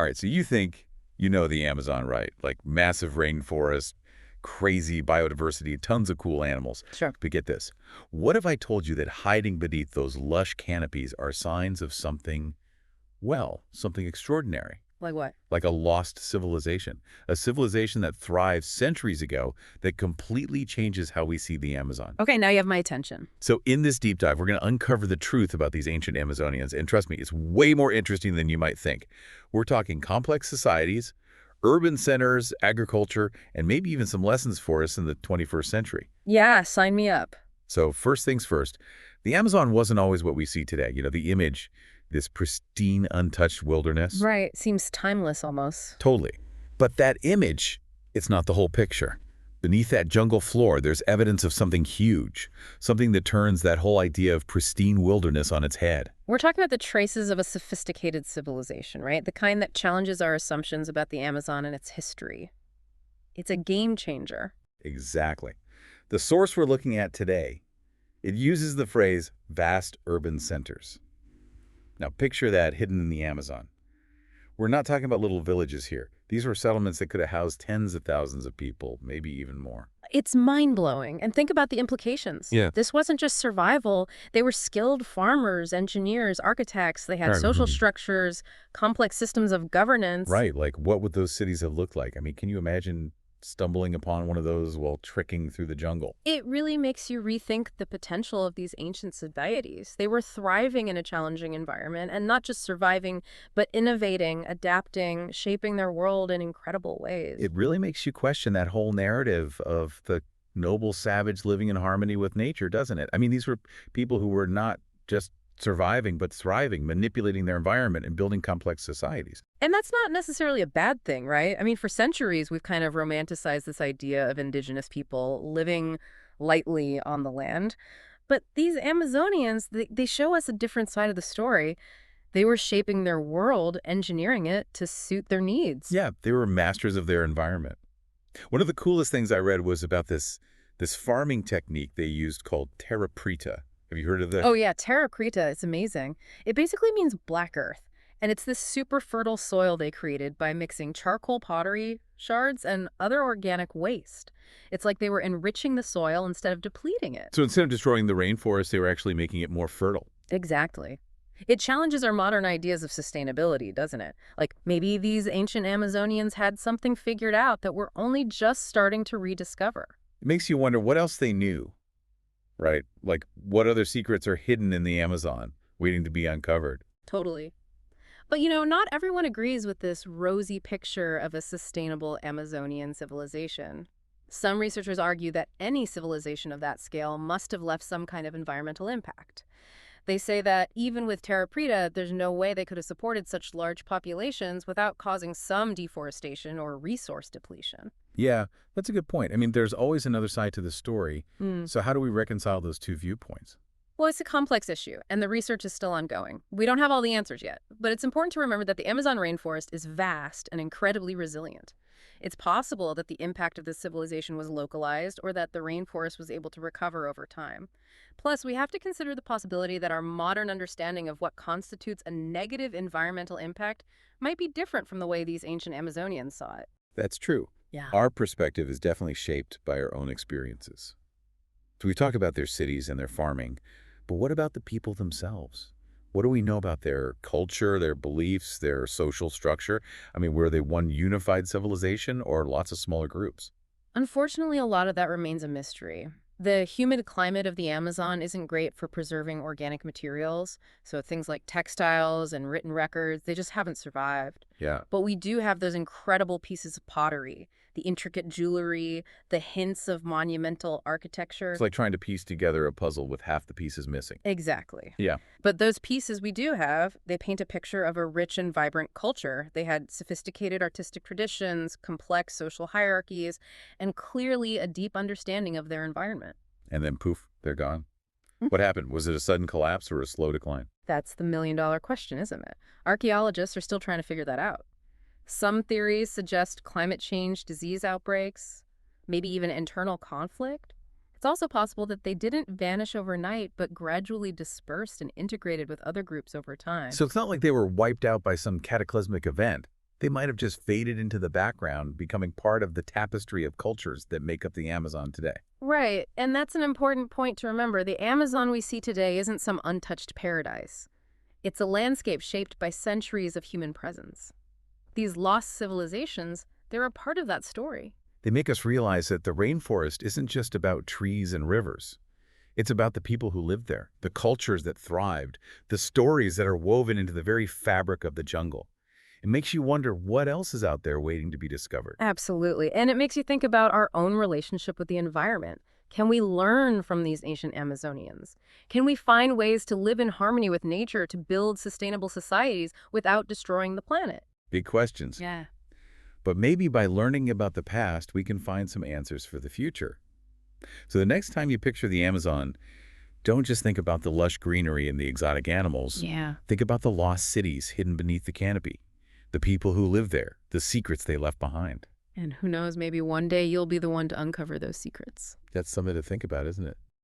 All right, so you think you know the Amazon, right? Like massive rainforest, crazy biodiversity, tons of cool animals. Sure. But get this. What if I told you that hiding beneath those lush canopies are signs of something, well, something extraordinary? Like what? Like a lost civilization. A civilization that thrived centuries ago that completely changes how we see the Amazon. Okay, now you have my attention. So in this deep dive, we're going to uncover the truth about these ancient Amazonians. And trust me, it's way more interesting than you might think. We're talking complex societies, urban centers, agriculture, and maybe even some lessons for us in the 21st century. Yeah, sign me up. So first things first, the Amazon wasn't always what we see today. The image, this pristine, untouched wilderness. Right, seems timeless almost. Totally. But that image, it's not the whole picture. Beneath that jungle floor, there's evidence of something huge, something that turns that whole idea of pristine wilderness on its head. We're talking about the traces of a sophisticated civilization, right? The kind that challenges our assumptions about the Amazon and its history. It's a game changer. Exactly. The source we're looking at today, it uses the phrase vast urban centers. Now picture that hidden in the Amazon. We're not talking about little villages here. These were settlements that could have housed tens of thousands of people, maybe even more. It's mind-blowing. And think about the implications. Yeah. This wasn't just survival. They were skilled farmers, engineers, architects. They had Right. social structures, complex systems of governance. Right, like what would those cities have looked like? I mean, can you imagine stumbling upon one of those while trekking through the jungle? It really makes you rethink the potential of these ancient societies. They were thriving in a challenging environment and not just surviving, but innovating, adapting, shaping their world in incredible ways. It really makes you question that whole narrative of the noble savage living in harmony with nature, doesn't it? I mean, these were people who were not just surviving, but thriving, manipulating their environment and building complex societies. And that's not necessarily a bad thing, right? I mean, for centuries, we've kind of romanticized this idea of indigenous people living lightly on the land. But these Amazonians, they show us a different side of the story. They were shaping their world, engineering it to suit their needs. Yeah, they were masters of their environment. One of the coolest things I read was about this farming technique they used called terra preta. Have you heard of this? Oh yeah, terra preta, it's amazing. It basically means black earth. And it's this super fertile soil they created by mixing charcoal pottery shards and other organic waste. It's like they were enriching the soil instead of depleting it. So instead of destroying the rainforest, they were actually making it more fertile. Exactly. It challenges our modern ideas of sustainability, doesn't it? Like maybe these ancient Amazonians had something figured out that we're only just starting to rediscover. It makes you wonder what else they knew, right? Like what other secrets are hidden in the Amazon waiting to be uncovered? Totally. But not everyone agrees with this rosy picture of a sustainable Amazonian civilization. Some researchers argue that any civilization of that scale must have left some kind of environmental impact. They say that even with terra preta, there's no way they could have supported such large populations without causing some deforestation or resource depletion. Yeah, that's a good point. I mean, there's always another side to the story. So how do we reconcile those two viewpoints? Well, it's a complex issue, and the research is still ongoing. We don't have all the answers yet, but it's important to remember that the Amazon rainforest is vast and incredibly resilient. It's possible that the impact of this civilization was localized or that the rainforest was able to recover over time. Plus, we have to consider the possibility that our modern understanding of what constitutes a negative environmental impact might be different from the way these ancient Amazonians saw it. That's true. Yeah. Our perspective is definitely shaped by our own experiences. So we talk about their cities and their farming, but what about the people themselves? What do we know about their culture, their beliefs, their social structure? I mean, were they one unified civilization or lots of smaller groups? Unfortunately, a lot of that remains a mystery. The humid climate of the Amazon isn't great for preserving organic materials, so things like textiles and written records, they just haven't survived. Yeah. But we do have those incredible pieces of pottery, the intricate jewelry, the hints of monumental architecture. It's like trying to piece together a puzzle with half the pieces missing. Exactly. Yeah. But those pieces we do have, they paint a picture of a rich and vibrant culture. They had sophisticated artistic traditions, complex social hierarchies, and clearly a deep understanding of their environment. And then poof, they're gone. What happened? Was it a sudden collapse or a slow decline? That's the million-dollar question, isn't it? Archaeologists are still trying to figure that out. Some theories suggest climate change, disease outbreaks, maybe even internal conflict. It's also possible that they didn't vanish overnight, but gradually dispersed and integrated with other groups over time. So it's not like they were wiped out by some cataclysmic event. They might have just faded into the background, becoming part of the tapestry of cultures that make up the Amazon today. Right, and that's an important point to remember. The Amazon we see today isn't some untouched paradise. It's a landscape shaped by centuries of human presence. These lost civilizations, they're a part of that story. They make us realize that the rainforest isn't just about trees and rivers. It's about the people who lived there, the cultures that thrived, the stories that are woven into the very fabric of the jungle. It makes you wonder what else is out there waiting to be discovered. Absolutely. And it makes you think about our own relationship with the environment. Can we learn from these ancient Amazonians? Can we find ways to live in harmony with nature to build sustainable societies without destroying the planet? Big questions. Yeah. But maybe by learning about the past, we can find some answers for the future. So the next time you picture the Amazon, don't just think about the lush greenery and the exotic animals. Yeah. Think about the lost cities hidden beneath the canopy, the people who live there, the secrets they left behind. And who knows, maybe one day you'll be the one to uncover those secrets. That's something to think about, isn't it?